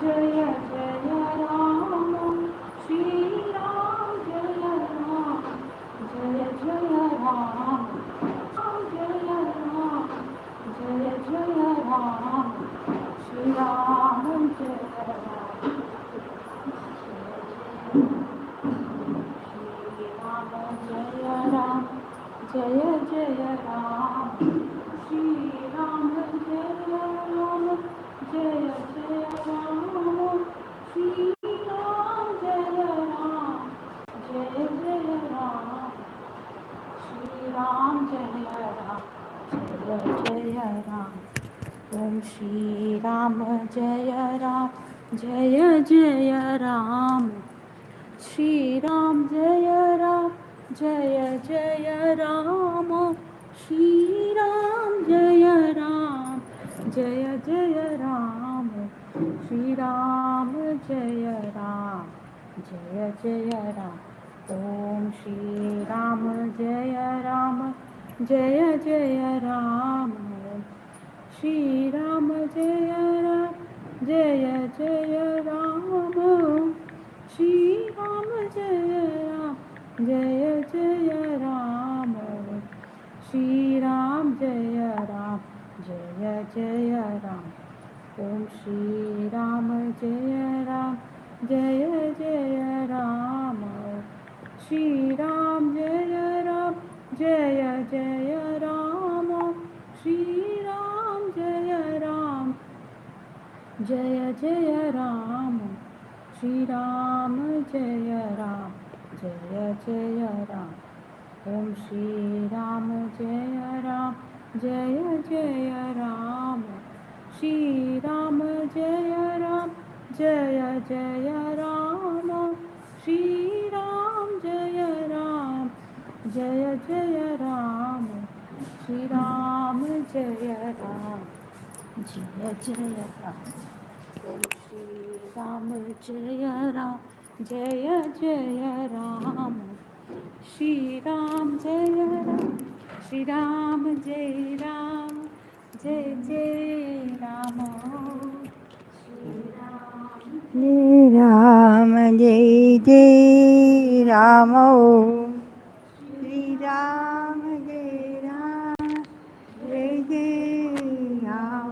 जय जय राम श्री राम जय राम जय जय राम जय राम जय जय राम श्री राम जय राम श्री राम जय राम जय जय राम श्री राम जय राम जय जय राम श्री राम जय राम जय जय राम श्री राम जय राम जय जय राम ओम श्री राम जय राम जय जय राम श्री राम जय राम जय जय राम श्री राम जय राम जय जय राम श्री राम जय राम जय जय राम ओम श्री राम जय राम जय जय राम श्री राम जय राम जय जय राम श्री राम जय राम जय जय राम श्री राम जय राम जय जय राम ओम श्री राम जय राम जय जय राम श्री राम जय राम जय जय राम श्री राम जय राम जय जय राम श्री राम जय राम जय जय राम ओम श्री राम जय राम जय जय राम श्री राम जय राम जय जय राम श्री राम जय राम जय जय राम श्री राम जय राम जय जय राम ओम श्री राम जय राम जय जय राम श्री राम जय राम श्री राम जय राम जय जय राम श्री राम जय जय राम श्री राम जय राम जय जय राम श्री राम जय राम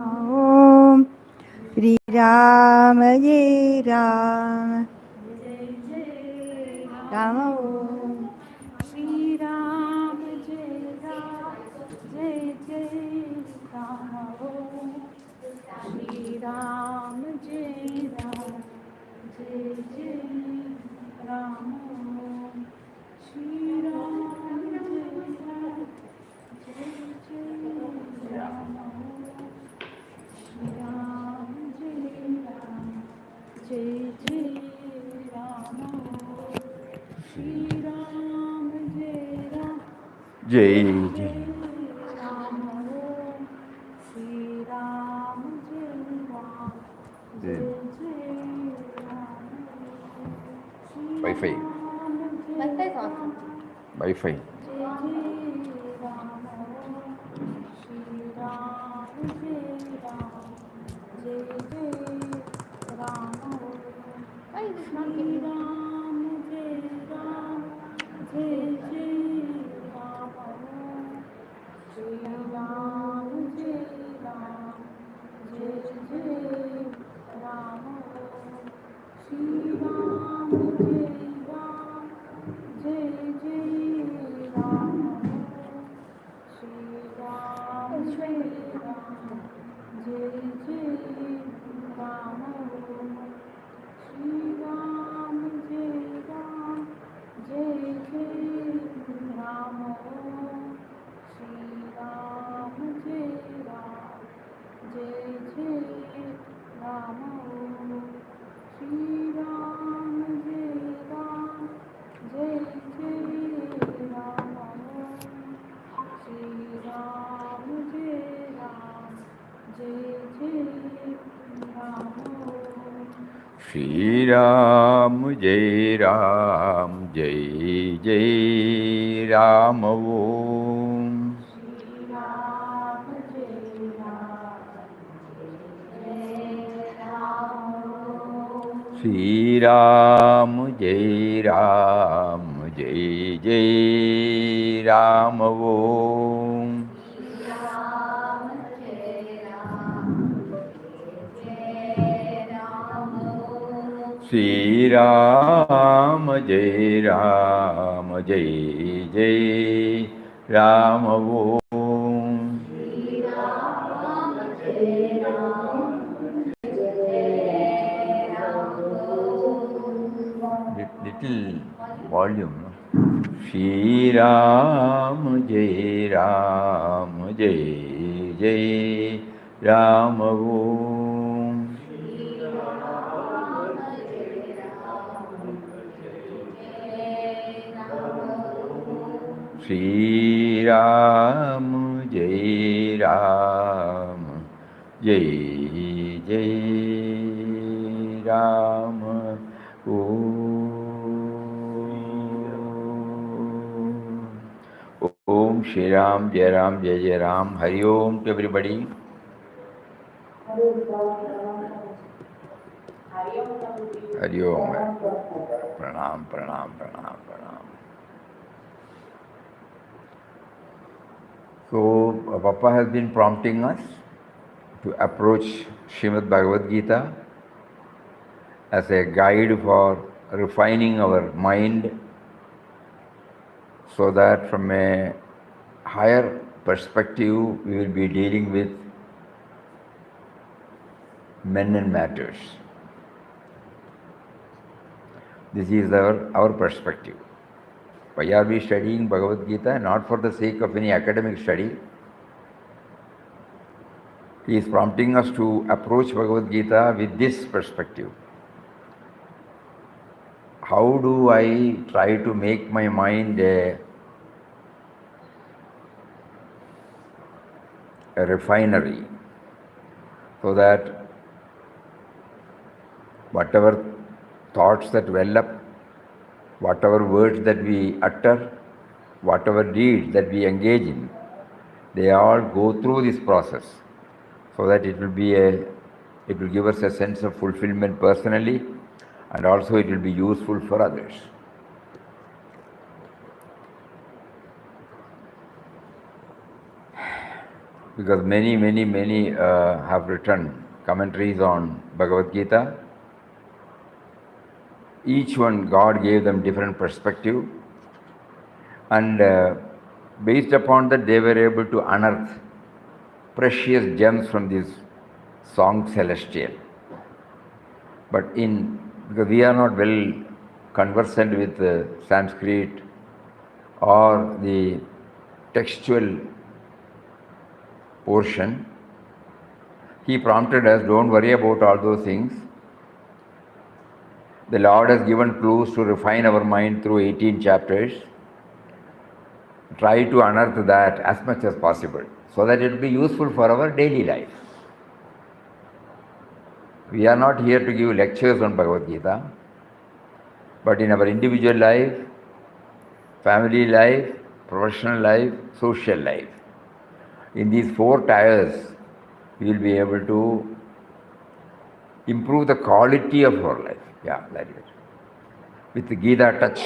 राम श्री राम जय राम जय जय राम श्री राम जय राम जय जय राम श्री राम जय राम जय जय राम श्री राम जय राम जय जय राम श्री राम जय राम जय जय राम श्री राम जय राम जय जय राम श्री वाईफाई राम वाईफाई जय जय राम श्री राम जय राम जय जय राम श्री राम जय राम जय जय राम श्री राम जय राम जय जय राम श्री राम जय राम जय जय राम श्री राम जय राम जय जय राम श्री राम जय राम जय जय राम श्री राम जय राम जय जय राम श्री राम जय राम जय जय राम श्री राम जय राम जय जय राम श्री राम जय राम जय जय राम ओम श्री राम जय राम जय Ram Shri Ram Jai Ram Jai Jai Ram Om Ram Jai Ram Jai Ram Shri Ram Jai Ram Jai Jai Ram Om Ram Jai Ram Jai Ram Little volume. No? Shri Ram Jai Ram Jai Jai Ram Om Shri Ram Jai Ram Jai Jai Ram Om Shri Ram Jai Ram Jai Jai Ram Hari Om to everybody. Hari Om. Pranam, pranam, pranam, pranam. So, Papa has been prompting us to approach Srimad Bhagavad Gita as a guide for refining our mind so that from a higher perspective we will be dealing with men and matters. This is our perspective. Why are we studying Bhagavad Gita? Not for the sake of any academic study. He is prompting us to approach Bhagavad Gita with this perspective. How do I try to make my mind a refinery so that whatever thoughts that well up, whatever words that we utter, whatever deeds that we engage in, they all go through this process so that it will give us a sense of fulfillment personally, and also it will be useful for others. Because many have written commentaries on Bhagavad Gita. Each one, God gave them different perspective, and based upon that they were able to unearth precious gems from this song celestial. But because we are not well conversant with Sanskrit or the textual portion, he prompted us, don't worry about all those things. The Lord has given clues to refine our mind through 18 chapters. Try to unearth that as much as possible so that it will be useful for our daily life. We are not here to give lectures on Bhagavad Gita, but in our individual life, family life, professional life, social life, in these 4 tiers, we will be able to improve the quality of our life. Yeah, that is it. With the Gita touch,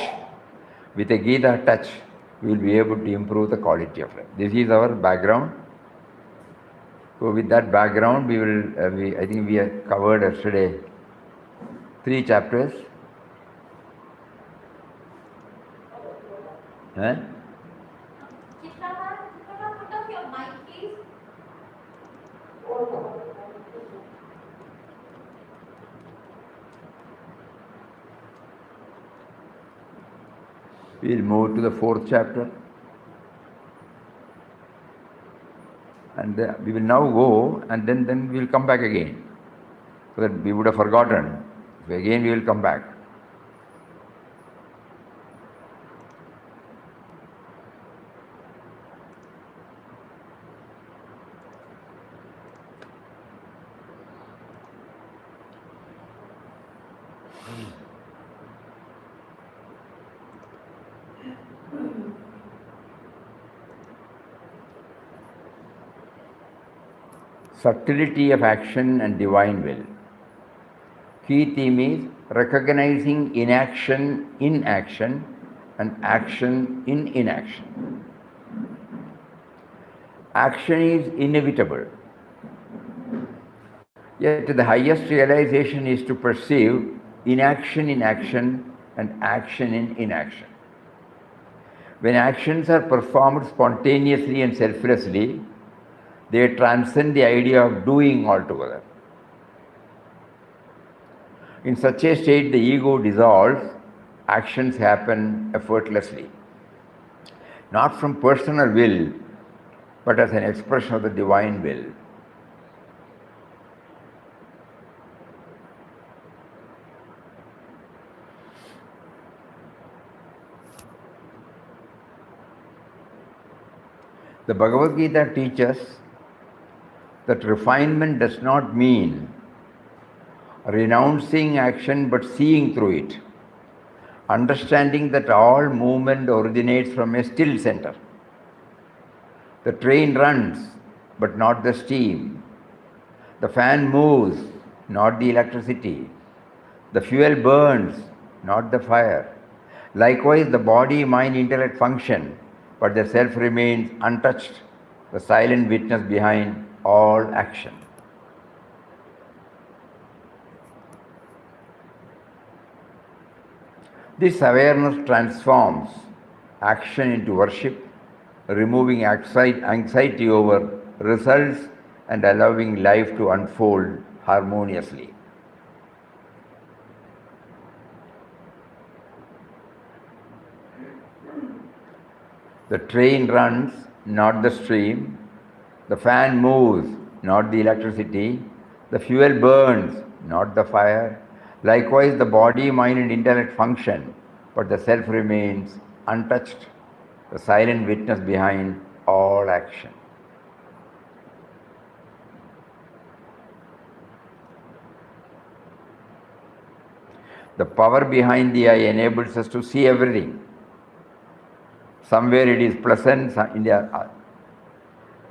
we will be able to improve the quality of life. This is our background. So with that background, I think we have covered yesterday 3 chapters. Huh? Chitrama, put off your mic, please. We will move to the 4th chapter. And we will now go, and then we will come back again. So that we would have forgotten. So again we will come back. Subtlety of action and divine will. Key theme is recognizing inaction in action and action in inaction. Action is inevitable, yet the highest realization is to perceive inaction in action and action in inaction. When actions are performed spontaneously and selflessly, they transcend the idea of doing altogether. In such a state, the ego dissolves, actions happen effortlessly, not from personal will, but as an expression of the divine will. The Bhagavad Gita teaches that refinement does not mean renouncing action but seeing through it, understanding that all movement originates from a still center. The train runs, but not the steam. The fan moves, not the electricity. The fuel burns, not the fire. Likewise, the body, mind, intellect function, but the self remains untouched, the silent witness behind all action. This awareness transforms action into worship, removing anxiety over results and allowing life to unfold harmoniously. The train runs, not the stream. The fan moves, not the electricity. The fuel burns, not the fire. Likewise, the body, mind, and intellect function, but the self remains untouched, the silent witness behind all action. The power behind the eye enables us to see everything. Somewhere it is pleasant,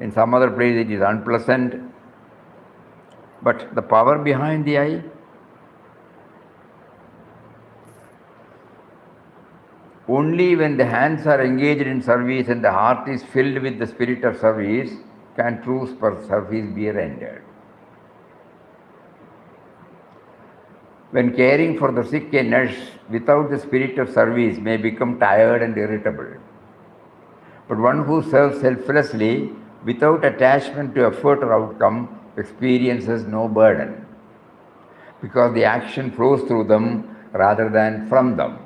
in some other place it is unpleasant. But the power behind the eye, only when the hands are engaged in service and the heart is filled with the spirit of service can true service be rendered. When caring for the sick, a nurse without the spirit of service may become tired and irritable. But one who serves selflessly, without attachment to effort or outcome, experiences no burden, because the action flows through them rather than from them.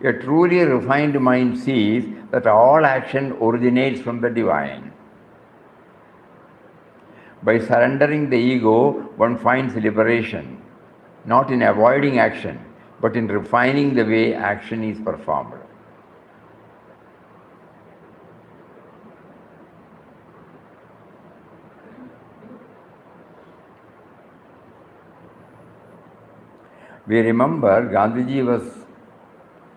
A truly refined mind sees that all action originates from the divine. By surrendering the ego, one finds liberation, not in avoiding action, but in refining the way action is performed. We remember Gandhiji was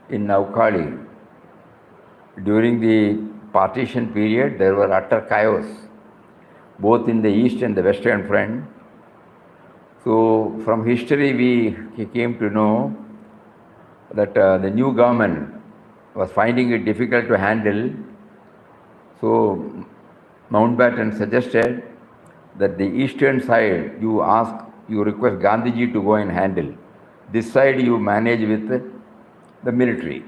in Naukali. During the partition period, there were utter chaos, both in the east and the western front. So from history we came to know that the new government was finding it difficult to handle. So Mountbatten suggested that the eastern side you request Gandhiji to go and handle. This side you manage with the military.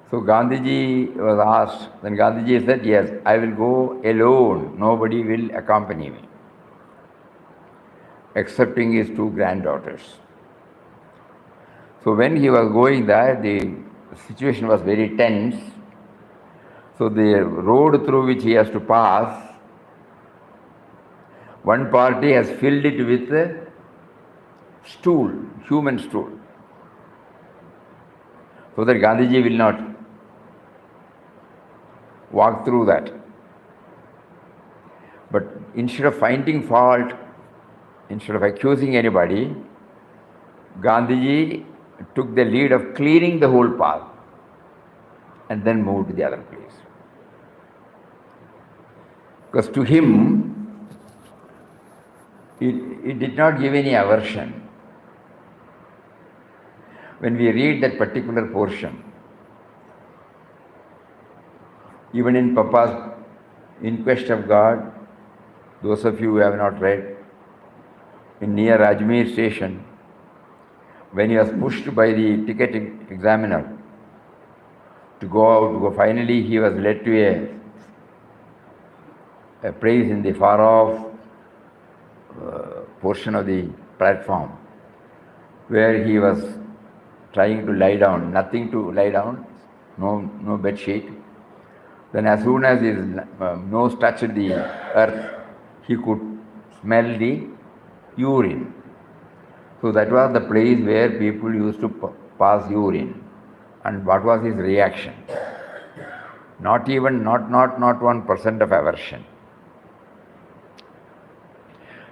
So Gandhiji was asked, then Gandhiji said, yes, I will go alone, nobody will accompany me, excepting his two granddaughters. So when he was going there, the situation was very tense. So the road through which he has to pass, one party has filled it with stool, human stool, so that Gandhiji will not walk through that. But instead of finding fault, instead of accusing anybody, Gandhiji took the lead of clearing the whole path and then moved to the other place. Because to him, it did not give any aversion. When we read that particular portion, even in Papa's In Quest of God, those of you who have not read, in near Ajmer station, when he was pushed by the ticket examiner to go out, finally he was led to a place in the far off portion of the platform where he was trying to lie down, nothing to lie down, no bed sheet. Then as soon as his nose touched the earth, he could smell the urine. So that was the place where people used to pass urine. And what was his reaction? Not 1% of aversion.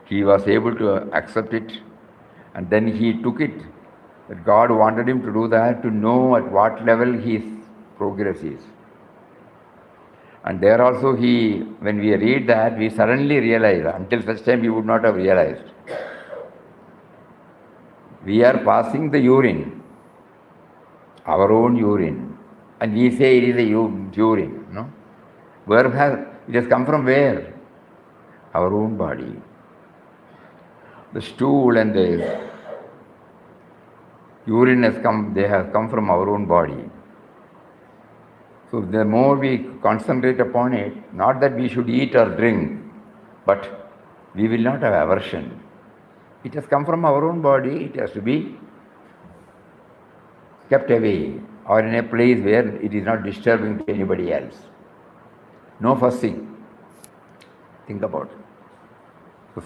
He was able to accept it, and then he took it. That God wanted him to do that, to know at what level his progress is. And there also when we read that, we suddenly realize, until such time we would not have realized. We are passing the urine, our own urine, and we say it is a urine, no? It has come from where? Our own body. The stool and the urine they have come from our own body. So the more we concentrate upon it, not that we should eat or drink, but we will not have aversion. It has come from our own body, it has to be kept away or in a place where it is not disturbing to anybody else. No fussing. Think about it. So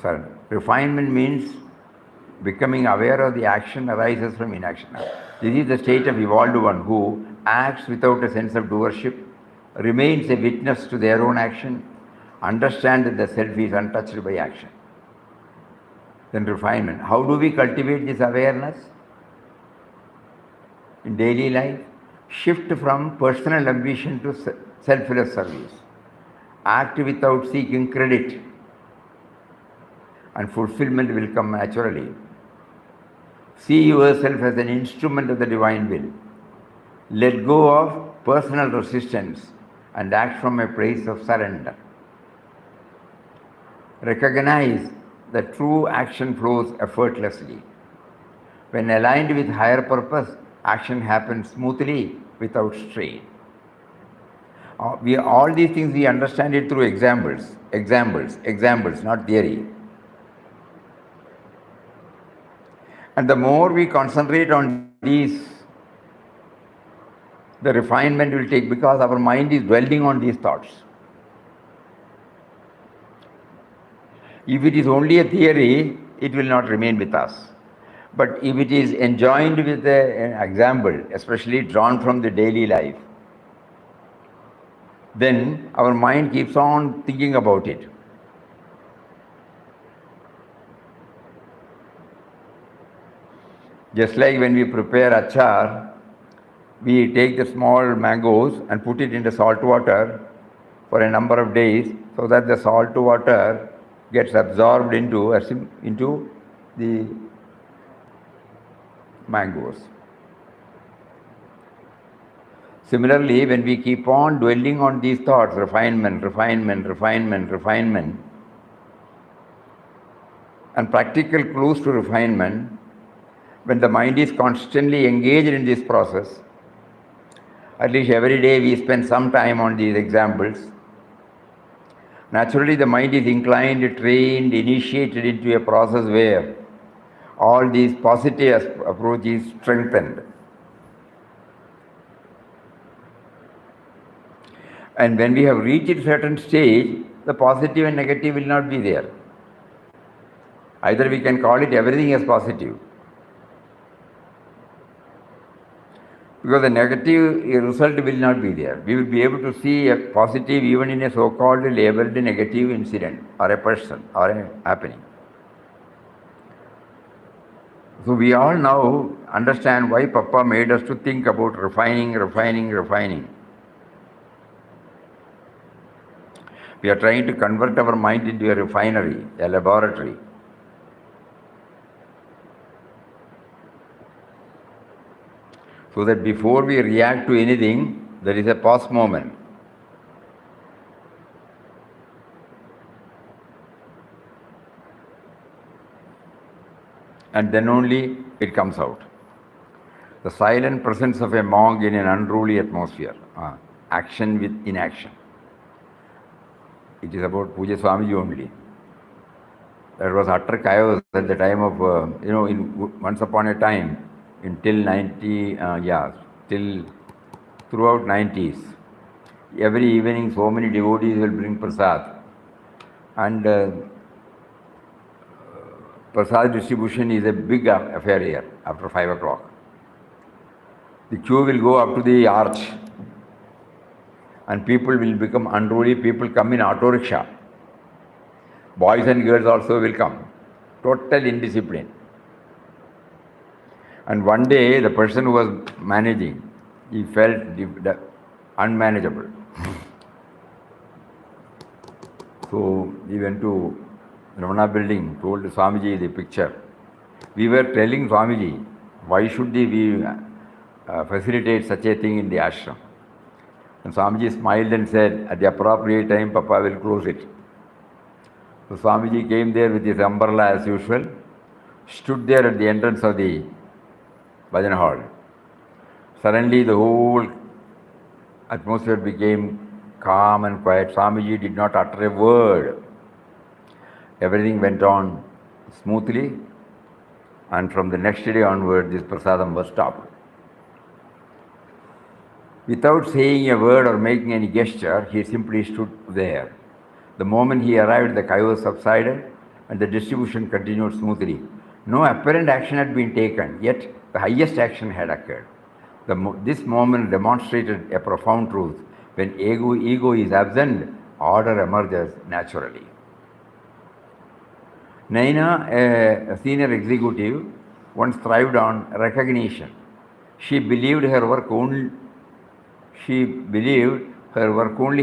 refinement means becoming aware of the action arises from inaction. This is the state of evolved one who acts without a sense of doership, remains a witness to their own action, understands that the self is untouched by action. Then refinement. How do we cultivate this awareness? In daily life, shift from personal ambition to selfless service. Act without seeking credit, and fulfillment will come naturally. See yourself as an instrument of the divine will. Let go of personal resistance and act from a place of surrender. Recognize that true action flows effortlessly. When aligned with higher purpose, action happens smoothly without strain. All these things we understand it through examples, not theory. And the more we concentrate on these, the refinement will take, because our mind is dwelling on these thoughts. If it is only a theory, it will not remain with us. But if it is enjoined with an example, especially drawn from the daily life, then our mind keeps on thinking about it. Just like when we prepare achar, we take the small mangoes and put it in the salt water for a number of days so that the salt water gets absorbed into the mangoes. Similarly, when we keep on dwelling on these thoughts, refinement, and practical clues to refinement, when the mind is constantly engaged in this process, at least every day we spend some time on these examples, naturally the mind is inclined, trained, initiated into a process where all these positive approach is strengthened. And when we have reached a certain stage, the positive and negative will not be there. Either we can call it everything as positive, because the negative result will not be there. We will be able to see a positive even in a so-called labeled negative incident or a person or a happening. So we all now understand why Papa made us to think about refining. We are trying to convert our mind into a refinery, a laboratory. So that before we react to anything, there is a pause moment. And then only it comes out. The silent presence of a monk in an unruly atmosphere. Action with inaction. It is about Puja Swamiji only. There was utter chaos at the time of, once upon a time, until 90, till throughout 90s. Every evening, so many devotees will bring prasad. And prasad distribution is a big affair here after 5 o'clock. The queue will go up to the arch and people will become unruly. People come in auto rickshaw. Boys and girls also will come. Total indiscipline. And one day, the person who was managing, he felt unmanageable. So he went to Ramana building, told Swamiji the picture. We were telling Swamiji, why should we facilitate such a thing in the ashram? And Swamiji smiled and said, at the appropriate time, Papa will close it. So Swamiji came there with his umbrella as usual, stood there at the entrance of the bhajan hall. Suddenly the whole atmosphere became calm and quiet. Swamiji did not utter a word. Everything went on smoothly, and from the next day onward, this prasadam was stopped. Without saying a word or making any gesture, he simply stood there. The moment he arrived, the chaos subsided and the distribution continued smoothly. No apparent action had been taken, yet the highest action had occurred. This moment demonstrated a profound truth. When ego is absent, order emerges naturally. Naina, a senior executive, once thrived on recognition. She believed her work only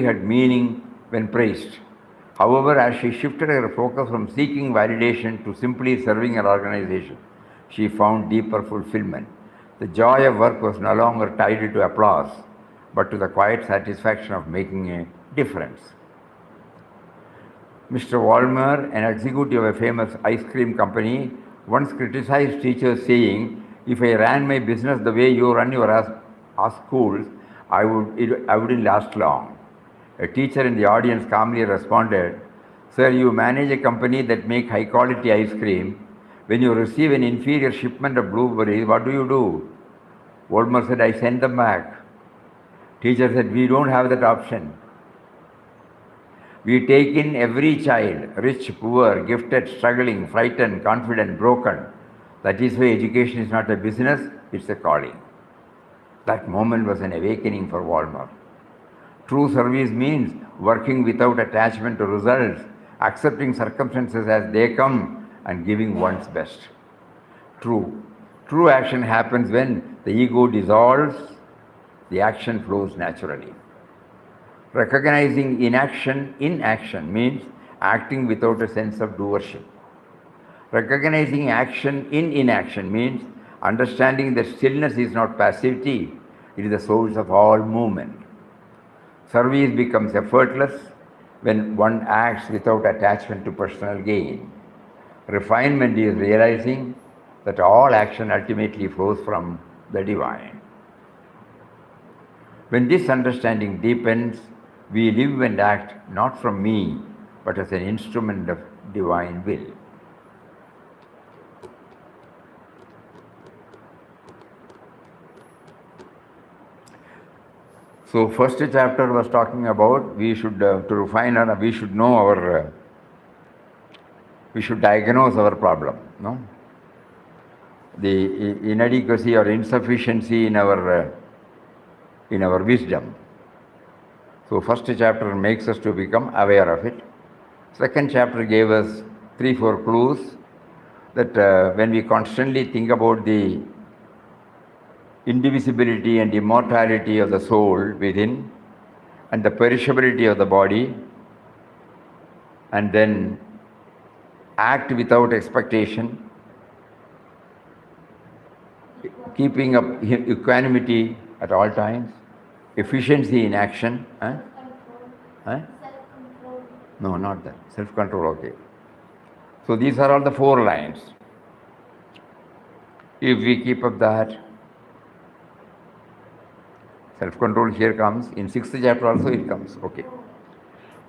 had meaning when praised. However, as she shifted her focus from seeking validation to simply serving an organization, she found deeper fulfillment. The joy of work was no longer tied to applause, but to the quiet satisfaction of making a difference. Mr. Walmer, an executive of a famous ice cream company, once criticized teachers saying, if I ran my business the way you run your schools, I wouldn't last long. A teacher in the audience calmly responded, sir, you manage a company that makes high quality ice cream. When you receive an inferior shipment of blueberries, what do? Walmer said, I send them back. Teacher said, we don't have that option. We take in every child, rich, poor, gifted, struggling, frightened, confident, broken. That is why education is not a business, it's a calling. That moment was an awakening for Walmer. True service means working without attachment to results, accepting circumstances as they come, and giving one's best. True action happens when the ego dissolves, the action flows naturally. Recognizing inaction in action means acting without a sense of doership. Recognizing action in inaction means understanding that stillness is not passivity, it is the source of all movement. Service becomes effortless when one acts without attachment to personal gain. Refinement is realizing that all action ultimately flows from the divine. When this understanding deepens, we live and act not from me, but as an instrument of divine will. So first chapter was talking about we should, to refine our, we should know our, we should diagnose our problem, no? The inadequacy or insufficiency in our wisdom. So first chapter makes us to become aware of it. Second chapter gave us 3-4 clues that when we constantly think about the indivisibility and immortality of the soul within and the perishability of the body, and then act without expectation, keeping up equanimity at all times, efficiency in action. Huh? Huh? Self-control. No, not that. Self-control, okay. So these are all the 4 lines. If we keep up that, self-control here comes. In 6th chapter also it comes. Okay.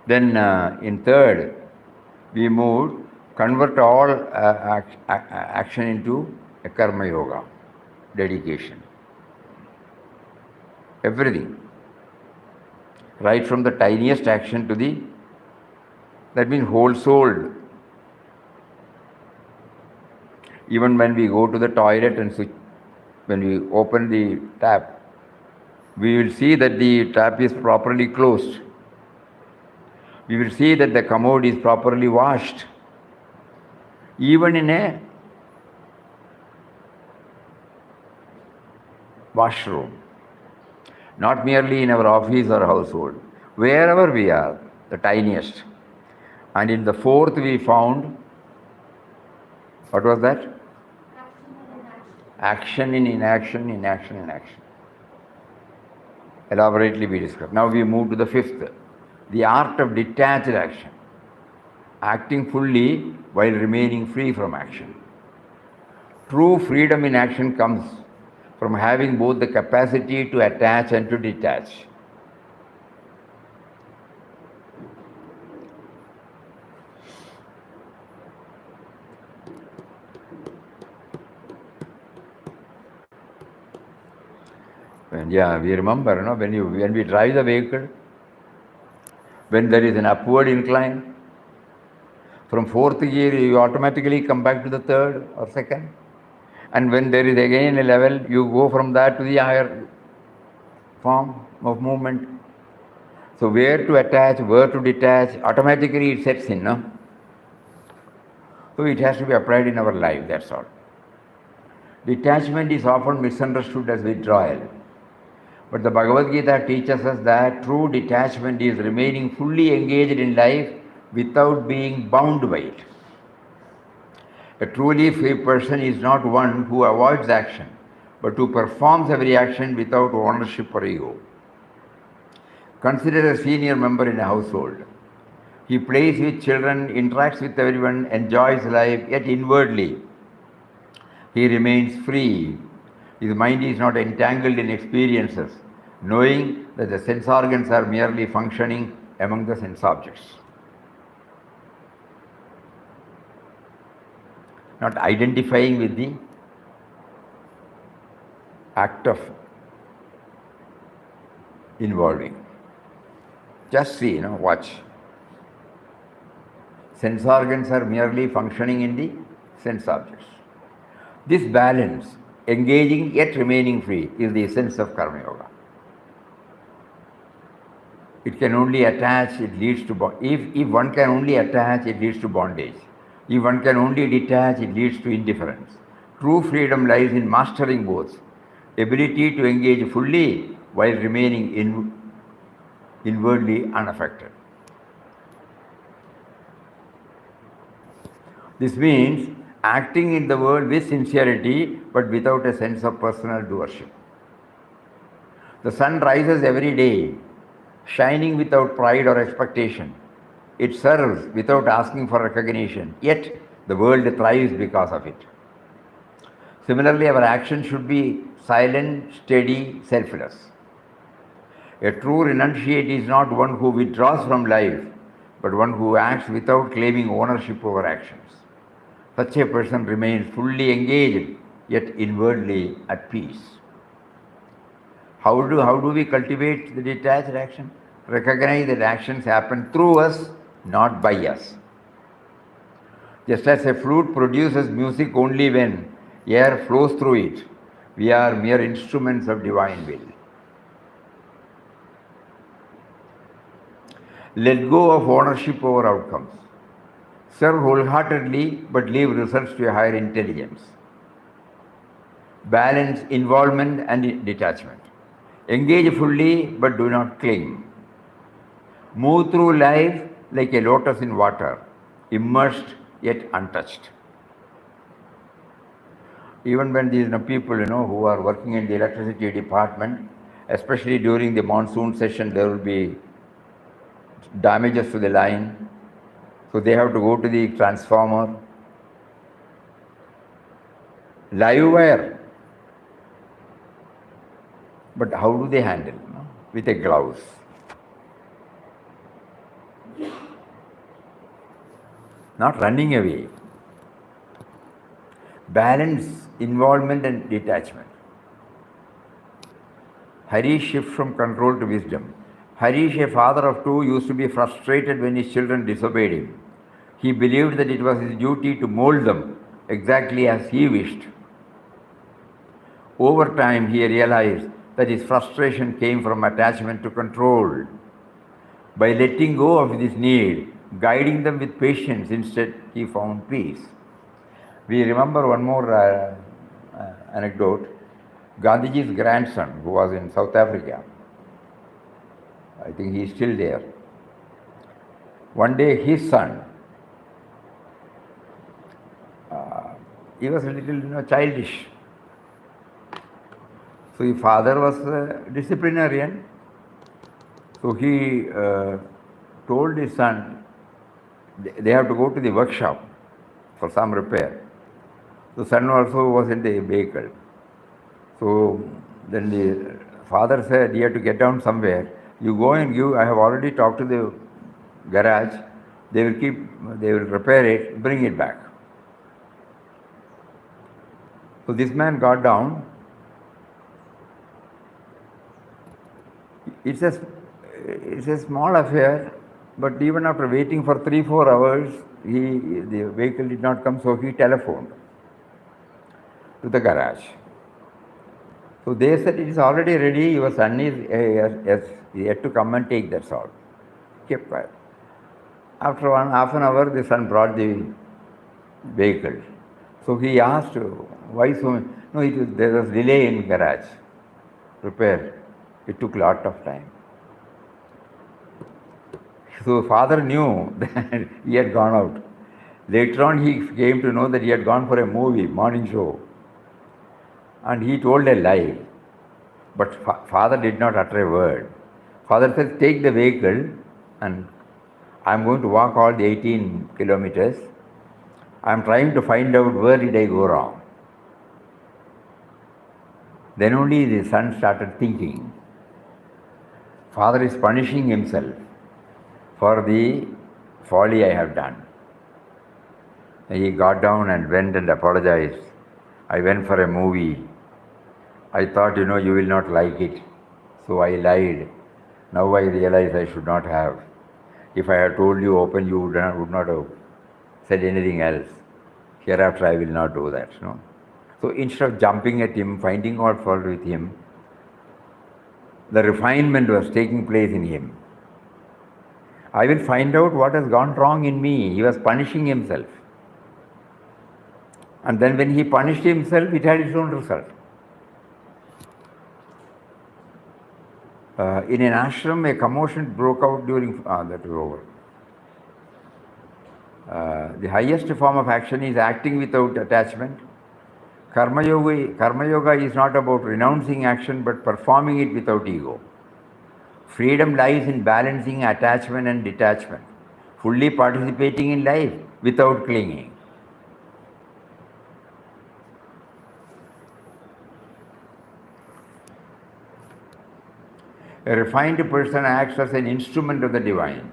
Then in 3rd, we move, convert all action into a karma yoga, dedication. Everything. Right from the tiniest action to the, that means whole-souled. Even when we go to the toilet and switch, when we open the tap, we will see that the tap is properly closed. We will see that the commode is properly washed. Even in a washroom, not merely in our office or household, wherever we are, the tiniest. And in the 4th we found, what was that? Action in inaction, inaction in action. Elaborately we discussed. Now we move to the 5th, the art of detached action, acting fully while remaining free from action. True freedom in action comes from having both the capacity to attach and to detach. Yeah, we remember, no, when we drive the vehicle, when there is an upward incline, from 4th gear you automatically come back to the 3rd or 2nd, and when there is again a level, you go from that to the higher form of movement. So where to attach, where to detach, automatically it sets in, no? So it has to be applied in our life, that's all. Detachment is often misunderstood as withdrawal. But the Bhagavad Gita teaches us that true detachment is remaining fully engaged in life without being bound by it. A truly free person is not one who avoids action, but who performs every action without ownership or ego. Consider a senior member in a household. He plays with children, interacts with everyone, enjoys life, yet inwardly he remains free. His mind is not entangled in experiences, knowing that the sense organs are merely functioning among the sense objects. Not identifying with the act of involving. Just see, watch. Sense organs are merely functioning in the sense objects. This balance, engaging yet remaining free, is the essence of Karma Yoga. It can only attach, it leads to if one can only attach, it leads to bondage. If one can only detach, it leads to indifference. True freedom lies in mastering both. Ability to engage fully while remaining inwardly unaffected. This means acting in the world with sincerity but without a sense of personal doership. The sun rises every day, shining without pride or expectation. It serves without asking for recognition, yet the world thrives because of it. Similarly, our action should be silent, steady, selfless. A true renunciate is not one who withdraws from life, but one who acts without claiming ownership over actions. Such a person remains fully engaged, yet inwardly at peace. How do we cultivate the detached action? Recognize that actions happen through us, not by us. Just as a flute produces music only when air flows through it, we are mere instruments of divine will. Let go of ownership over outcomes. Serve wholeheartedly, but leave results to a higher intelligence. Balance involvement and detachment. Engage fully, but do not cling. Move through life like a lotus in water, immersed yet untouched. Even when these people, who are working in the electricity department, especially during the monsoon session, there will be damages to the line. So they have to go to the transformer. Live wire. But how do they handle? With a gloves. Not running away. Balance, involvement and detachment. Harish shift from control to wisdom. Harish, a father of two, used to be frustrated when his children disobeyed him. He believed that it was his duty to mold them exactly as he wished. Over time, he realized that his frustration came from attachment to control. By letting go of this need, guiding them with patience, instead, he found peace. We remember one more anecdote. Gandhiji's grandson, who was in South Africa, I think he is still there. One day, his son, he was a little childish. So his father was a disciplinarian. So he told his son, they have to go to the workshop for some repair. The son also was in the vehicle. So then the father said, you have to get down somewhere. You go and give, I have already talked to the garage. They will repair it, bring it back. So this man got down. It's a small affair, but even after waiting for 3-4 hours, the vehicle did not come, so he telephoned to the garage. So they said, it is already ready, your son is yet to come and take, that's all. Kept quiet. After half an hour, the son brought the vehicle. So he asked, why so? No, there was delay in garage, repair. It took a lot of time. So father knew that he had gone out. Later on, he came to know that he had gone for a movie, morning show. And he told a lie. But father did not utter a word. Father said, take the vehicle and I'm going to walk all the 18 kilometers. I'm trying to find out where did I go wrong. Then only the son started thinking. Father is punishing himself for the folly I have done. He got down and went and apologized. I went for a movie. I thought, you will not like it. So I lied. Now I realize I should not have. If I had told you open, you would not have said anything else. Hereafter I will not do that. No? So instead of jumping at him, finding out fault with him, the refinement was taking place in him. I will find out what has gone wrong in me. He was punishing himself. And then when he punished himself, it had its own result. In an ashram, a commotion broke out during that is over. The highest form of action is acting without attachment. Karma yoga is not about renouncing action but performing it without ego. Freedom lies in balancing attachment and detachment, fully participating in life without clinging. A refined person acts as an instrument of the divine,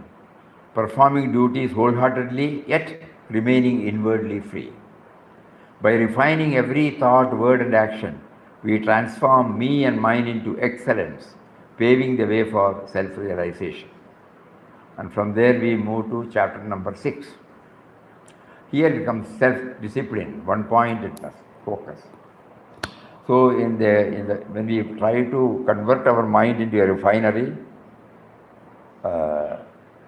performing duties wholeheartedly yet remaining inwardly free. By refining every thought, word and action, we transform me and mine into excellence, paving the way for self-realization. And from there we move to chapter number 6. Here it comes self-discipline, one-pointed focus. So when we try to convert our mind into a refinery,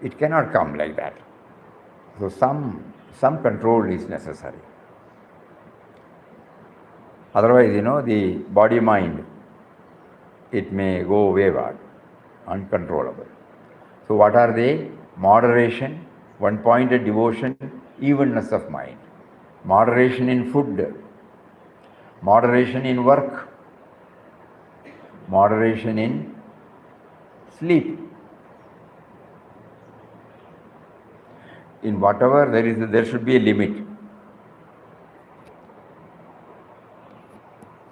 it cannot come like that. So some control is necessary. Otherwise, the body-mind, it may go wayward, uncontrollable. So what are they? Moderation, one-pointed devotion, evenness of mind. Moderation in food, moderation in work, moderation in sleep. In whatever there should be a limit.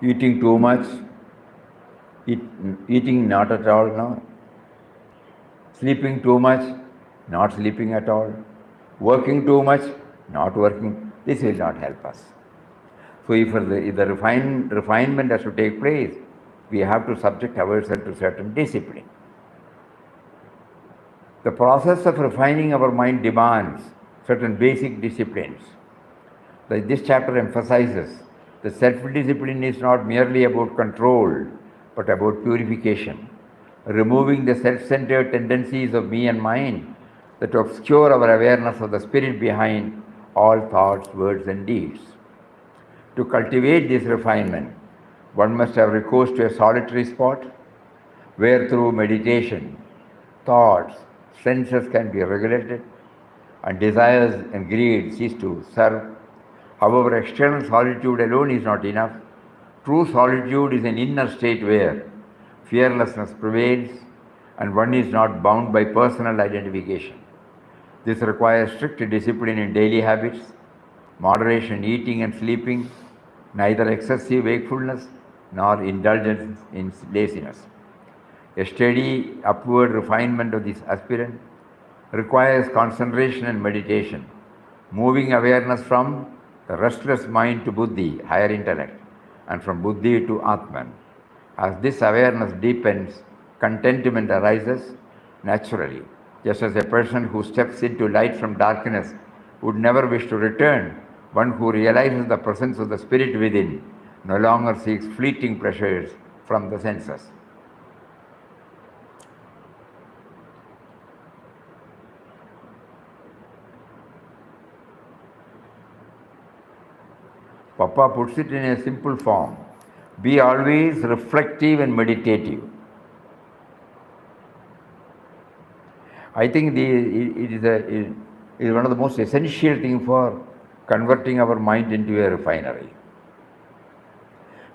Eating too much, eating not at all, no. Sleeping too much, not sleeping at all. Working too much, not working. This will not help us. So if the refinement has to take place, we have to subject ourselves to certain discipline. The process of refining our mind demands certain basic disciplines. This chapter emphasizes that self-discipline is not merely about control, but about purification, removing the self-centered tendencies of me and mine that obscure our awareness of the spirit behind all thoughts, words, and deeds. To cultivate this refinement, one must have recourse to a solitary spot where through meditation, thoughts, senses can be regulated and desires and greed cease to serve. However, external solitude alone is not enough. True solitude is an inner state where fearlessness prevails and one is not bound by personal identification. This requires strict discipline in daily habits, moderation in eating and sleeping, neither excessive wakefulness nor indulgence in laziness. A steady upward refinement of this aspirant requires concentration and meditation, moving awareness from the restless mind to buddhi, higher intellect, and from buddhi to atman. As this awareness deepens, contentment arises naturally, just as a person who steps into light from darkness would never wish to return. One who realizes the presence of the spirit within no longer seeks fleeting pleasures from the senses. Papa puts it in a simple form. Be always reflective and meditative. I think it is one of the most essential things for converting our mind into a refinery.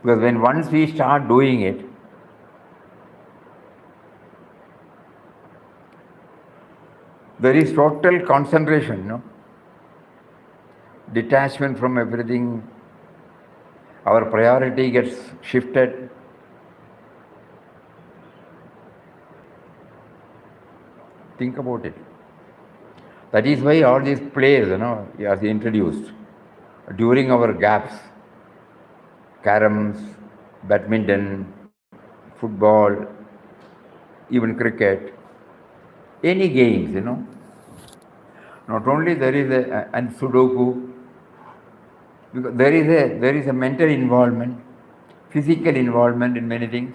Because once we start doing it, there is total concentration, no? Detachment from everything. Our priority gets shifted. Think about it. That is why all these plays, are introduced during our gaps. Caroms, badminton, football, even cricket, any games, Not only there is and Sudoku, because there is a mental involvement, physical involvement in many things.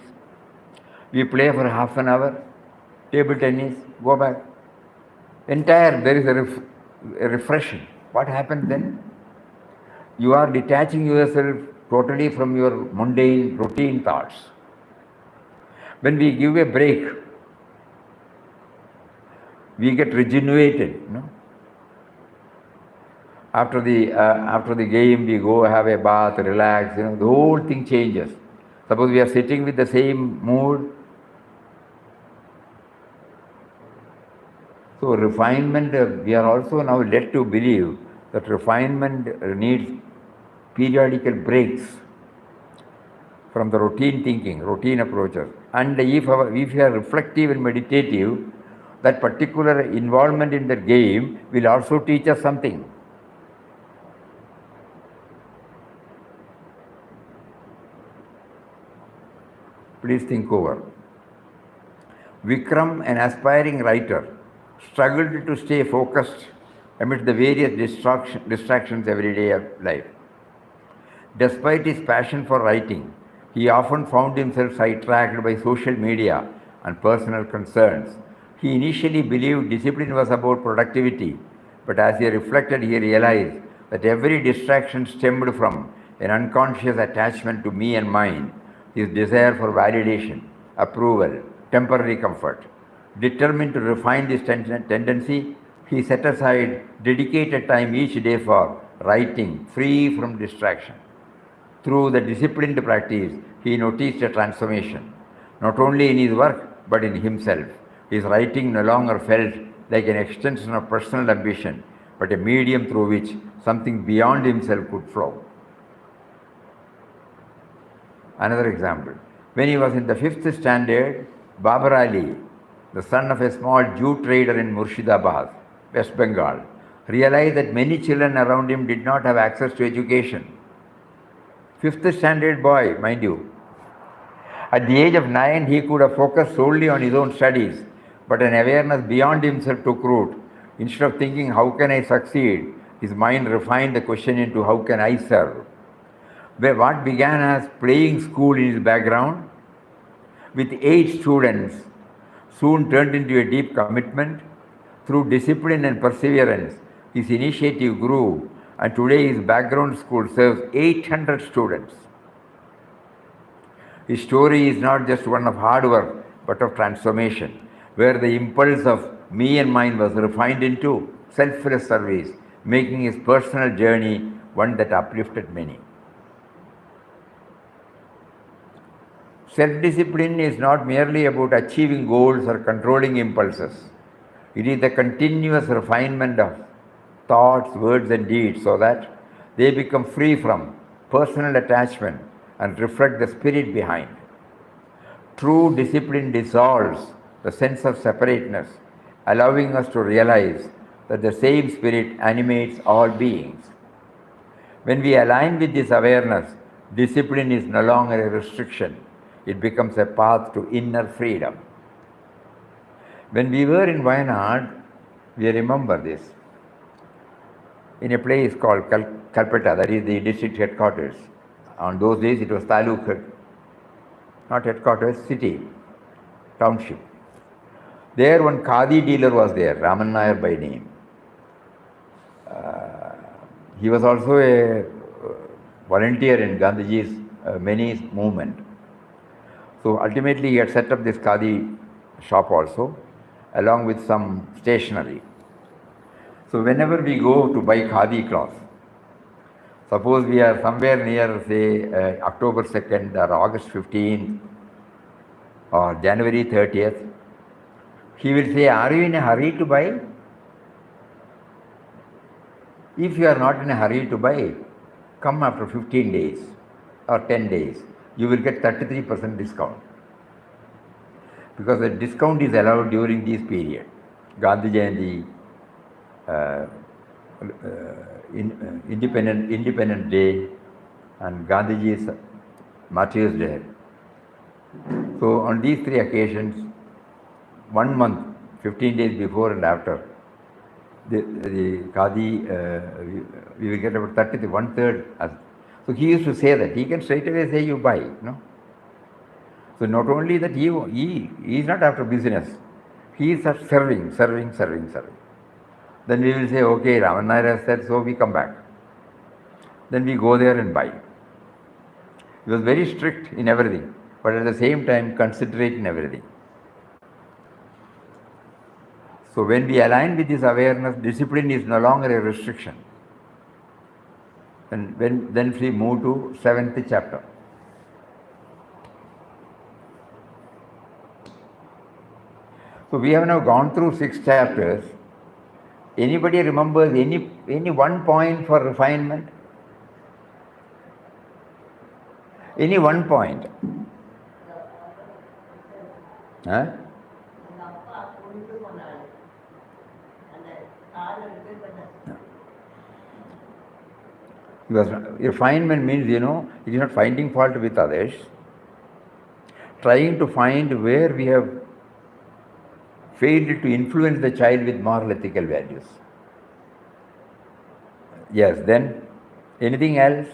We play for half an hour, table tennis, go back. There is a refreshing. What happens then? You are detaching yourself totally from your mundane, routine thoughts. When we give a break, we get regenerated, After the game, we go have a bath, relax, the whole thing changes. Suppose we are sitting with the same mood. So refinement, we are also now led to believe that refinement needs periodical breaks from the routine thinking, routine approaches. And if we are reflective and meditative, that particular involvement in the game will also teach us something. Please think over. Vikram, an aspiring writer, struggled to stay focused amid the various distractions every day of life. Despite his passion for writing, he often found himself sidetracked by social media and personal concerns. He initially believed discipline was about productivity, but as he reflected, he realized that every distraction stemmed from an unconscious attachment to me and mine, his desire for validation, approval, temporary comfort. Determined to refine this tendency, he set aside dedicated time each day for writing, free from distraction. Through the disciplined practice, he noticed a transformation, not only in his work but in himself. His writing no longer felt like an extension of personal ambition, but a medium through which something beyond himself could flow. Another example. When he was in the 5th standard, Babar Ali, the son of a small Jew trader in Murshidabad, West Bengal, realized that many children around him did not have access to education. 5th standard boy, mind you. At the age of 9, he could have focused solely on his own studies, but an awareness beyond himself took root. Instead of thinking, how can I succeed, his mind refined the question into, how can I serve? Where what began as playing school in his background, with 8 students, soon turned into a deep commitment. Through discipline and perseverance, his initiative grew, and today his background school serves 800 students. His story is not just one of hard work, but of transformation, where the impulse of me and mine was refined into selfless service, making his personal journey one that uplifted many. Self-discipline is not merely about achieving goals or controlling impulses. It is the continuous refinement of thoughts, words and deeds so that they become free from personal attachment and reflect the spirit behind. True discipline dissolves the sense of separateness, allowing us to realize that the same spirit animates all beings. When we align with this awareness, discipline is no longer a restriction. It becomes a path to inner freedom. When we were in Wayanad, we remember this. In a place called Kalpetta, that is the district headquarters. On those days it was Taluk, not headquarters, city, township. There one Khadi dealer was there, Raman Nair by name. He was also a volunteer in Gandhiji's many movement. So ultimately he had set up this Khadi shop also, along with some stationery. So whenever we go to buy Khadi cloth, suppose we are somewhere near, say, October 2nd or August 15th or January 30th, he will say, are you in a hurry to buy? If you are not in a hurry to buy, come after 15 days or 10 days. You will get 33% discount. Because the discount is allowed during this period. Gandhi Jayanti, Independent Day, and Gandhiji's Martyrs' Day. So on these 3 occasions, 1 month, 15 days before and after, the Khadi, we will get about 33, 1/3. So he used to say that. He can straight away say, you buy. No? So not only that, he is not after business. He is serving. Then we will say, okay, Raman Nair has said, so we come back. Then we go there and buy. He was very strict in everything, but at the same time considerate in everything. So when we align with this awareness, discipline is no longer a restriction. And then we move to 7th chapter. So we have now gone through 6 chapters. Anybody remembers any one point for refinement? Any one point? Huh? Because refinement means, it is not finding fault with others, trying to find where we have failed to influence the child with moral ethical values. Yes, then anything else?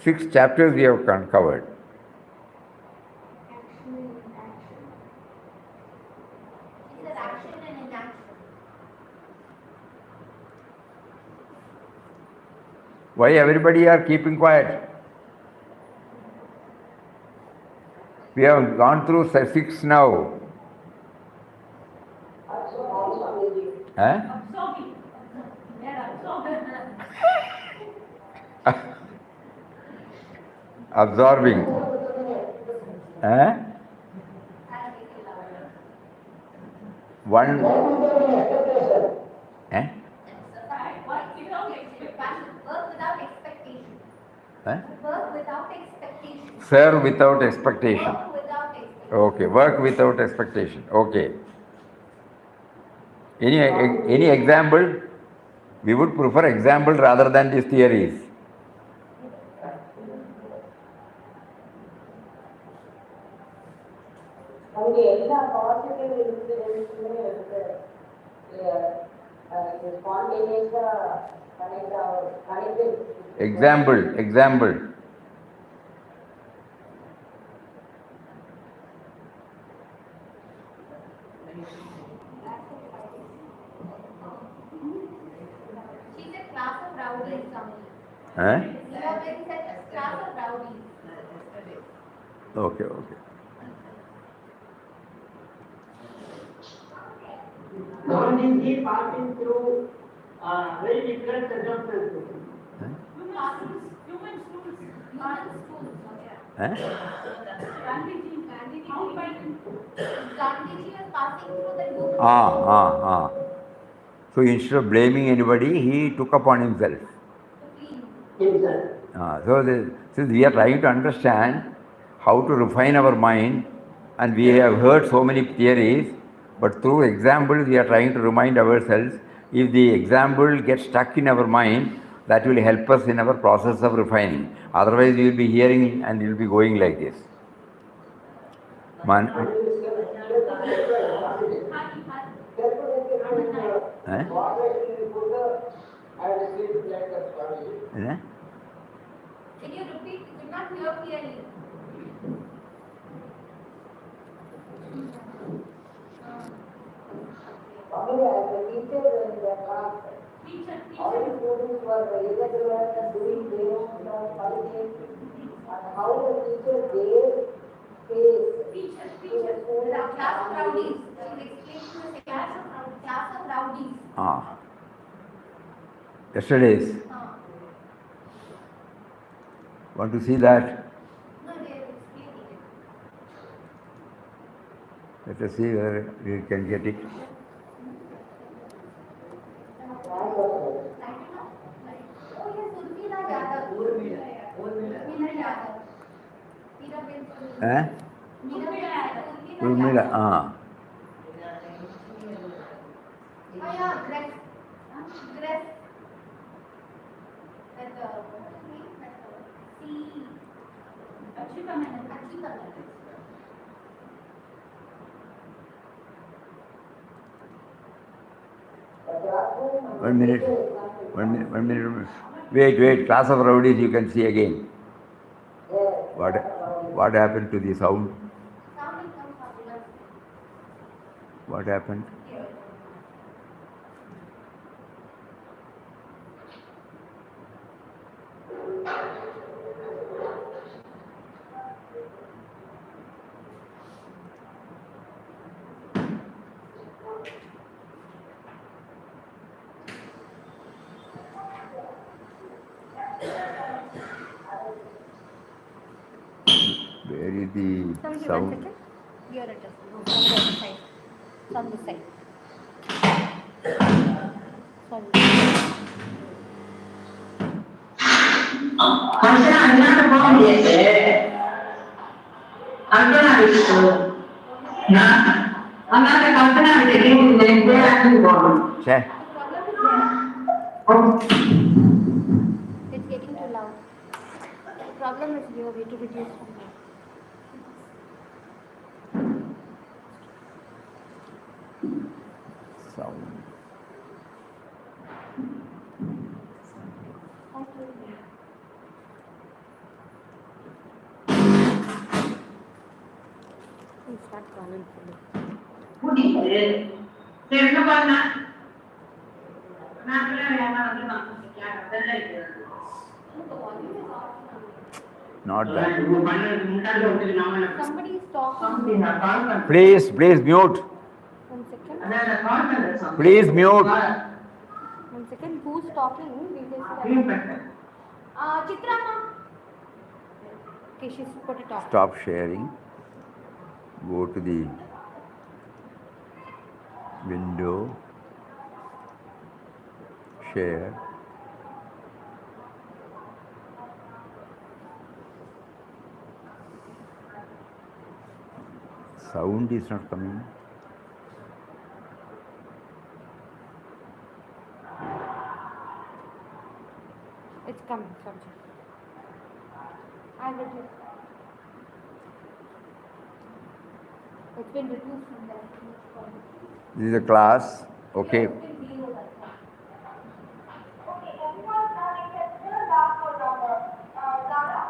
6 chapters we have covered. Action and inaction. Why everybody are keeping quiet? We have gone through 6 now. Huh? Absorbing. They are absorbing. Absorbing. Huh? One. Eh? Work without expectation. Work without expectation. Huh? Work without expectation. Serve without expectation. Work without expectation. Okay, work without expectation. Okay. Any example? We would prefer example rather than these theories. அங்கே எல்லா positive இன்சிடென்ட்ஸுமே வந்து ஸ்பான்டேனியஸா connected. Example. She's a class of rowdies coming. Huh? You are very such a class of rowdies. Okay. Gandhiji passing through very different circumstances. Human schools. Huh? Gandhiji was passing through the human. So instead of blaming anybody, he took upon himself. Since we are trying to understand how to refine our mind, and we have heard so many theories, but through examples we are trying to remind ourselves. If the example gets stuck in our mind, that will help us in our process of refining. Otherwise, we will be hearing and we will be going like this. Can you repeat? You did not hear clearly. As a teacher in the class, all the students were irregular and doing their own politics, and how the teacher gave space to the students. The class of rowdies. She explained to the class of rowdies. Yesterday's. Want to see that? No, they are explaining it. Let us see whether we can get it. Urmila. One minute. Wait. Class of rowdies you can see again. What happened to the sound? What happened? Where is the sound? Here it is. From the side. From the side. Sorry. Check. It's getting too loud. The problem is here. We have to reduce from here. Sound. Please start calling for me. Not that. Somebody is talking. Please mute. 1 second. Please mute. 1 second, who's talking? Chitrama. Okay, she's put it off. Stop sharing. Go to the window. Share. Sound is not coming. It's coming, sorry. I will do. It's been reduced from that. This is a class. Okay. Okay, everyone, you can still ask for Dr. Dada.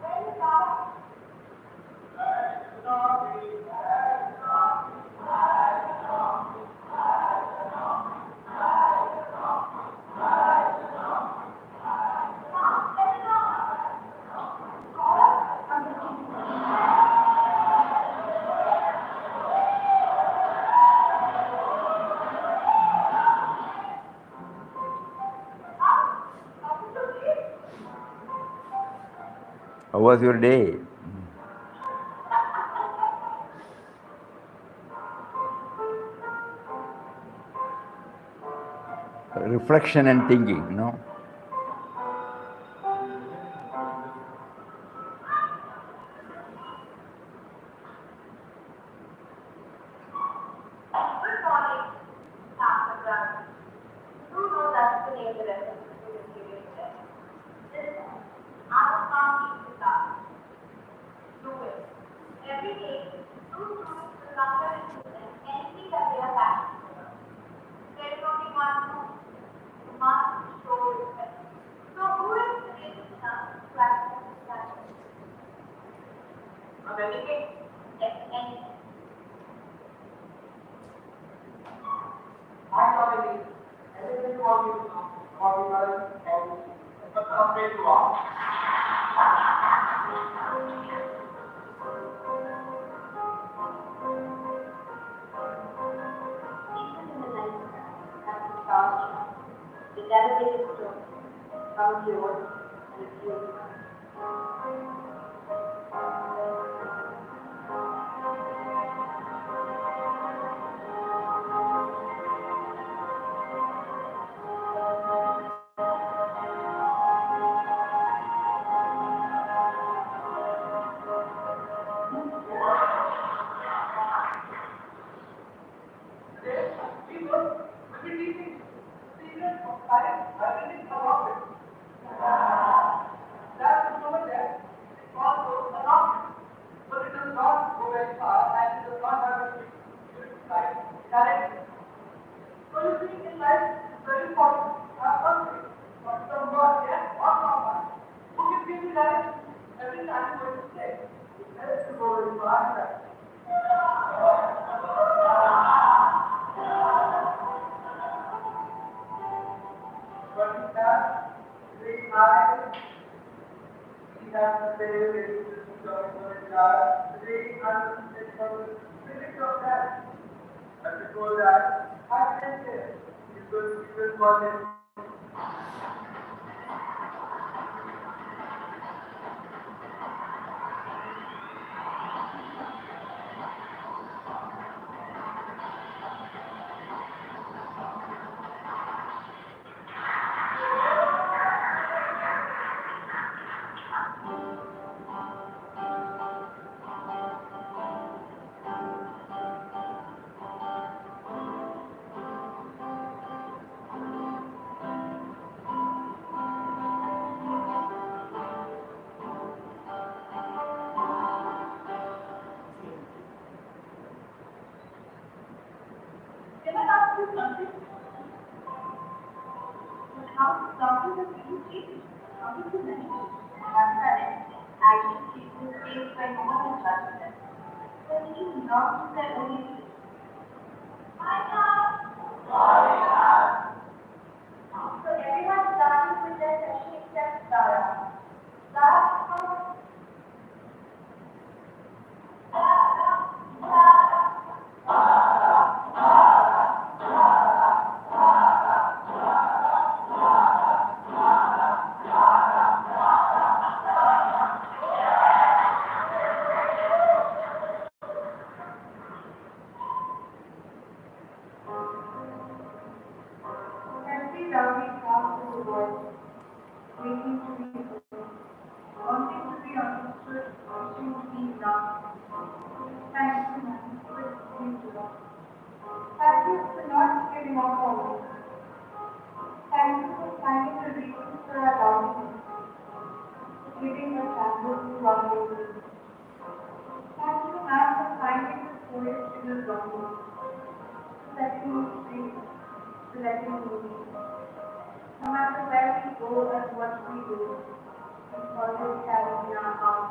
Where is Dada? How was your day? Reflection and thinking, no? Good morning, Satsang. You know that's the name of the lesson we will give you today. Listen, I will not keep this up. Do it. Every day, two students will come here and present anything that they are passionate about. There is only one rule. You must show respect. So who is creative enough to practice this passion? A delegate? Yes, anything. I already everything about you about your life, but compared to all. Even in the night, as the stars shine, the dedicated stone comes yours and it's yours. Can I ask you something? How did the people change? How did you manage? That's correct. I think people change by no one is trusting them. So did you not use their own issues? So everyone started with their session except Dara. Dara, letting me be. No matter where we go and what we do, we always carry in our heart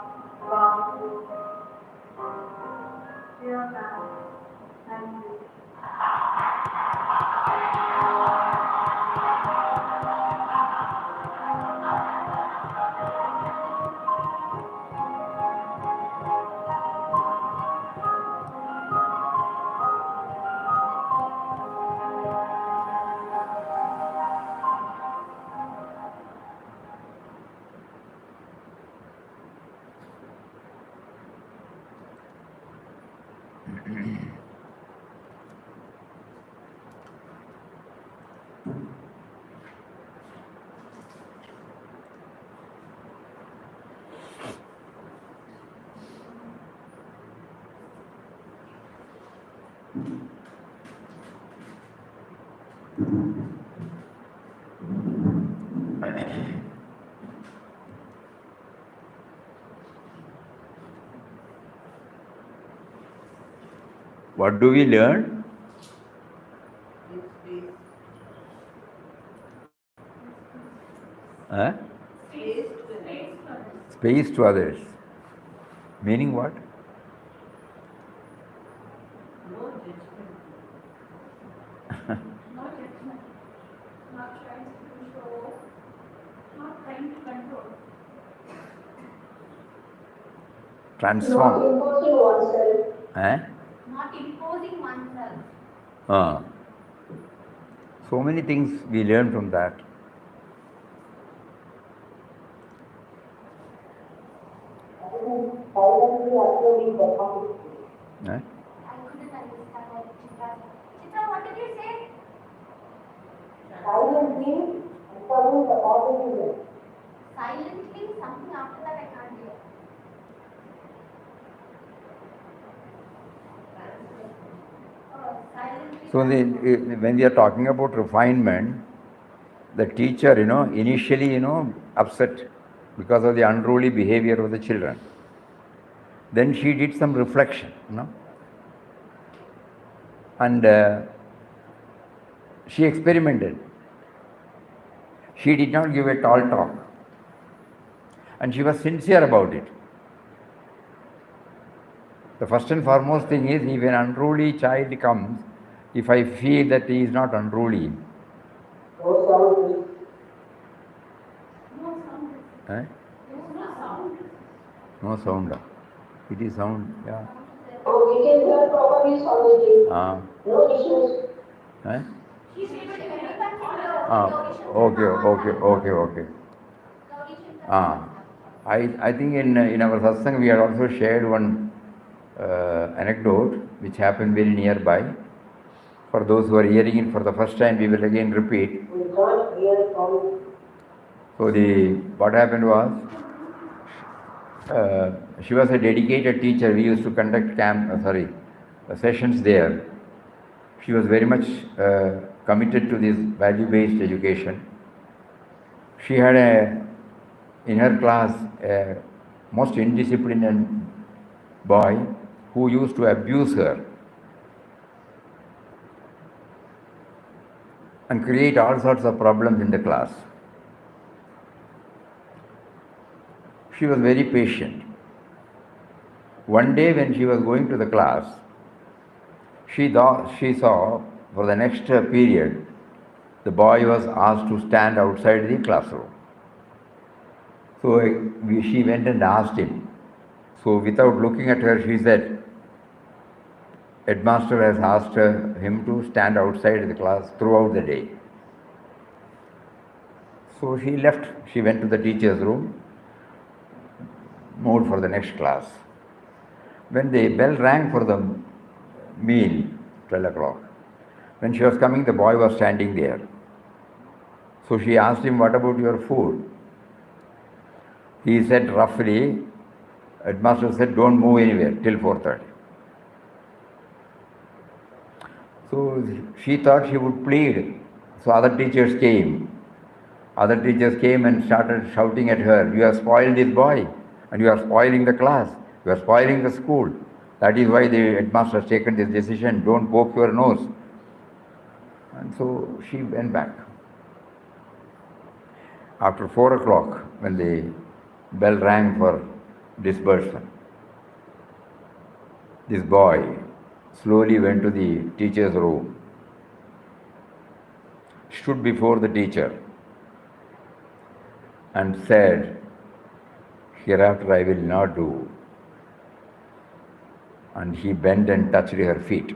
God's truth. Dear man, thank you. What do we learn? Huh? Space to others. Meaning what? No judgment. Not trying to control. Not trying to control. Transform. Not imposing oneself. Eh? Not imposing oneself. So many things we learn from that. Silently approving the conflict. Eh? I couldn't understand what Chitra said. Chitra, what did you say? Silently approving the opposition. Silently, something after that I can't hear. Silently. So when we are talking about refinement, the teacher, initially, upset because of the unruly behavior of the children. Then she did some reflection, and she experimented. She did not give a tall talk, and she was sincere about it. The first and foremost thing is, if an unruly child comes, if I feel that he is not unruly, No sound. No sound. eh? No sound. No sound. It is sound, yeah. Oh, we can hear properly, Swamiji. No issues. Eh? She's able to hear back from Okay. I think in our Satsang we had also shared one anecdote which happened very nearby. For those who are hearing it for the first time, we will again repeat. We can't hear sound. So what happened was, she was a dedicated teacher. We used to conduct sessions there. She was very much committed to this value-based education. She had in her class a most indisciplined boy who used to abuse her and create all sorts of problems in the class. She was very patient. One day when she was going to the class, she saw for the next period, the boy was asked to stand outside the classroom. So she went and asked him. So without looking at her, she said, "Headmaster has asked him to stand outside the class throughout the day." So she left. She went to the teacher's room, moved for the next class. When the bell rang for the meal, 12 o'clock, when she was coming, the boy was standing there. So she asked him, "What about your food?" He said roughly, headmaster said, "Don't move anywhere till 4:30. So she thought she would plead. So other teachers came. Other teachers came and started shouting at her, "You have spoiled this boy, and you are spoiling the class, you are spoiling the school. That is why the headmaster has taken this decision, don't poke your nose." And so she went back. After 4 o'clock, when the bell rang for disbursement, this boy slowly went to the teacher's room, stood before the teacher, and said, "Hereafter I will not do." And he bent and touched her feet.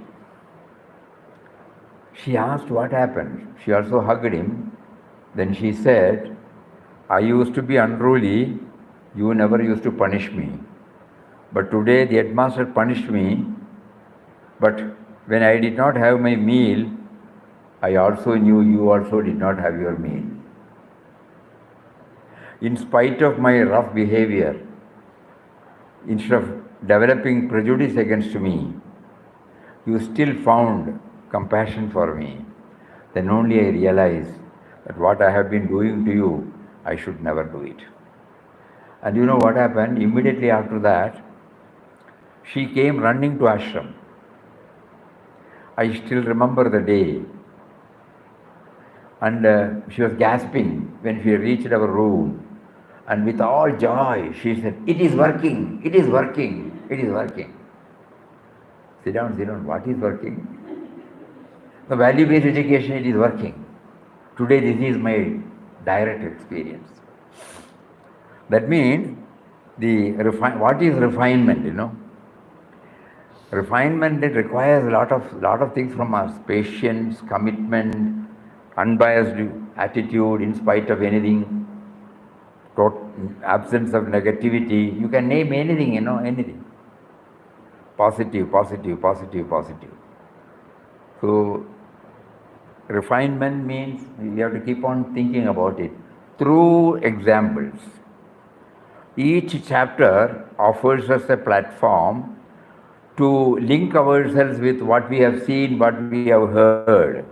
She asked what happened. She also hugged him. Then she said, "I used to be unruly. You never used to punish me. But today the headmaster punished me. But when I did not have my meal, I also knew you also did not have your meal. In spite of my rough behavior, instead of developing prejudice against me, you still found compassion for me. Then only I realized that what I have been doing to you, I should never do it." And you know what happened? Immediately after that, she came running to ashram. I still remember the day. And she was gasping when we reached our room. And with all joy, she said, "It is working, it is working, it is working." Sit down, sit down. What is working? The value-based education, it is working. Today, this is my direct experience. That means, what is refinement, Refinement, it requires a lot of things from us: patience, commitment, unbiased attitude in spite of anything, absence of negativity. You can name anything, anything. Positive, positive, positive, positive. So, refinement means we have to keep on thinking about it through examples. Each chapter offers us a platform to link ourselves with what we have seen, what we have heard.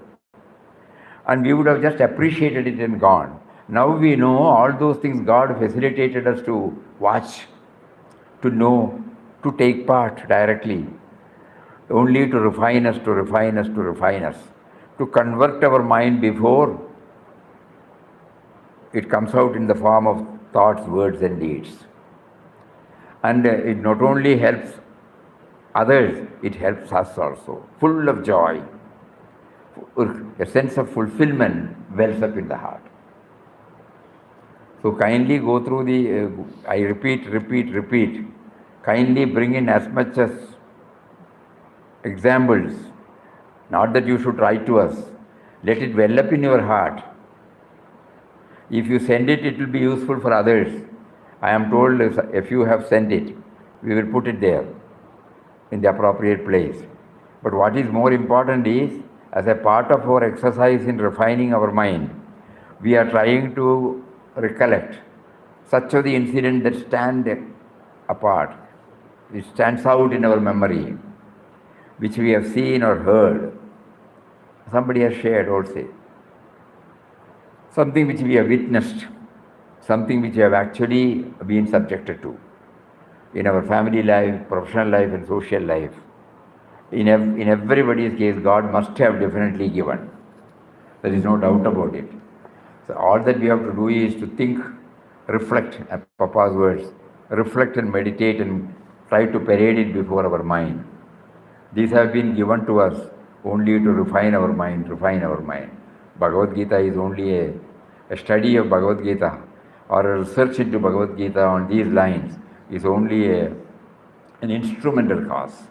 And we would have just appreciated it and gone. Now we know all those things God facilitated us to watch, to know, to take part directly, only to refine us, to refine us, to refine us, to convert our mind before it comes out in the form of thoughts, words and deeds. And it not only helps others, it helps us also. Full of joy, a sense of fulfillment wells up in the heart. So kindly go through I repeat, kindly bring in as much as examples, not that you should write to us. Let it well up in your heart. If you send it, it will be useful for others. I am told if you have sent it, we will put it there in the appropriate place. But what is more important is, as a part of our exercise in refining our mind, we are trying to recollect such of the incident that stand apart, which stands out in our memory, which we have seen or heard. Somebody has shared also. Something which we have witnessed, something which we have actually been subjected to in our family life, professional life and social life. In everybody's case, God must have definitely given. There is no doubt about it. So all that we have to do is to think, reflect, Papa's words, reflect and meditate and try to parade it before our mind. These have been given to us only to refine our mind, Bhagavad Gita is only a study of Bhagavad Gita or a research into Bhagavad Gita on these lines is only an instrumental cause.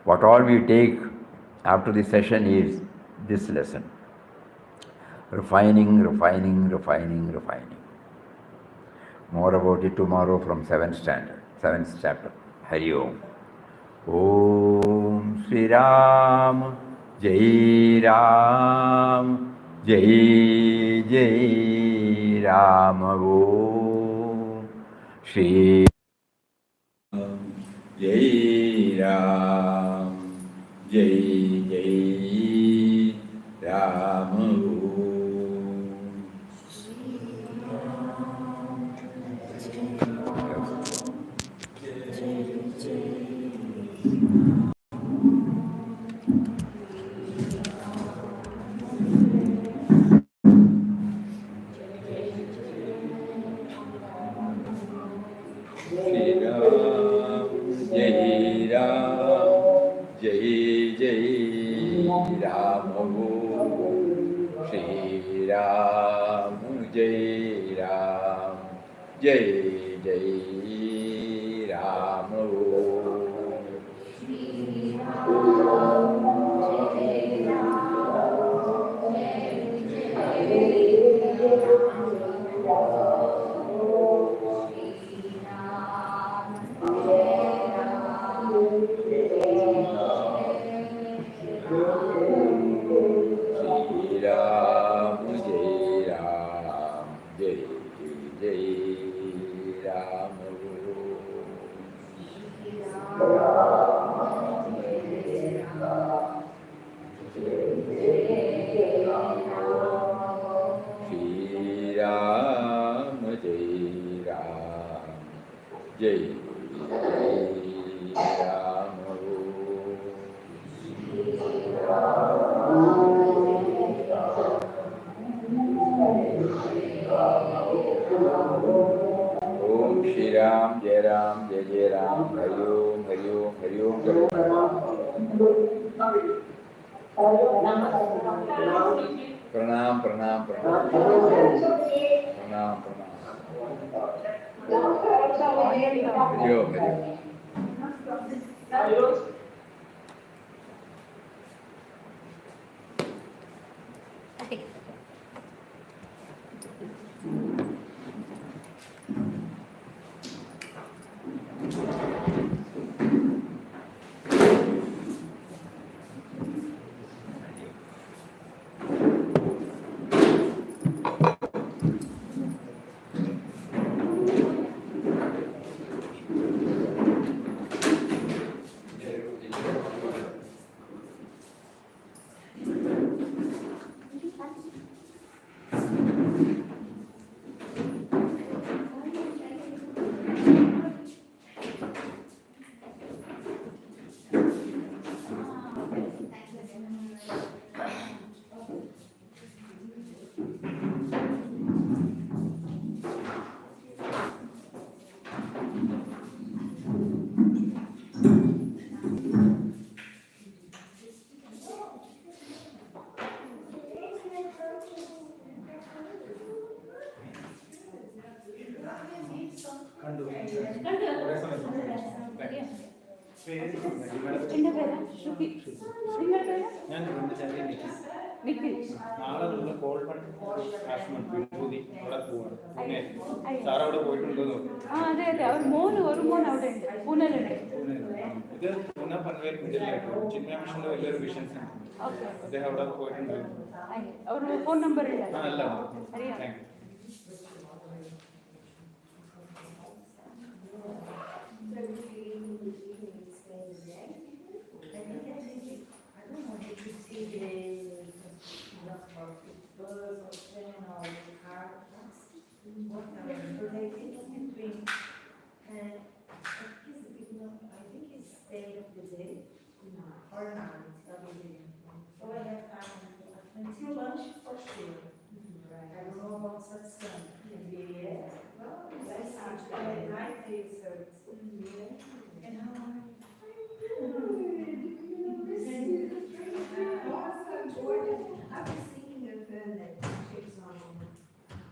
What all we take after this session is this lesson. Refining. More about it tomorrow from 7th chapter. Hari Om. Om Shri Ram, Jai Ram, Jai Jai Ram. Om Shri Ram, Jai Ram, Jai Jai Ram. Ram, Jai Ram, Jai Jai Ram. Shri Ram, Jai Ram, Jai Jai Ram. Shri Ram, Jai Ram, Jai Jai Ram. Om Shri Ram, Jai Ram, Jai Jai Ram, Hari Om, Hari Om, Hari Om, Jai Pranam, Pranam, Pranam, Pranam, Pranam. Hari Om, Hari Om. ഞാൻ നിഖിൽ നാളെ call വിഭൂതി അവിടെ പോവാണ് Pune sir അവിടെ പോയിട്ടുണ്ടോ ആ അതെ അതെ അവർ ഒരു മോൻ അവിടെ ഉണ്ട് പൂനെയിലുണ്ട് ഇത് പൂനെ പൻവേൽ ചിന്മയ മിഷന്റെ വലിയൊരു വിഷൻസ് അദ്ദേഹം അവിടെ പോയിട്ടുണ്ട് അവർ ഫോൺ നമ്പർ അല്ല അറിയാം Until lunch for sure. I don't know about Satsang. Well, Saturday night is and how I was thinking of that she's on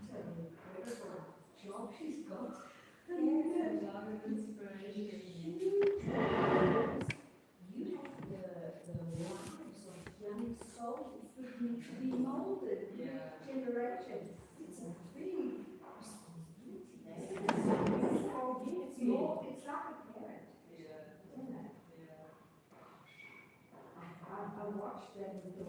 whatever job she's got. Yes, a lot of inspiration. You have the lives of young souls that need to be molded generations. It's a big responsibility. It's like a parent. Isn't it? I watched them with the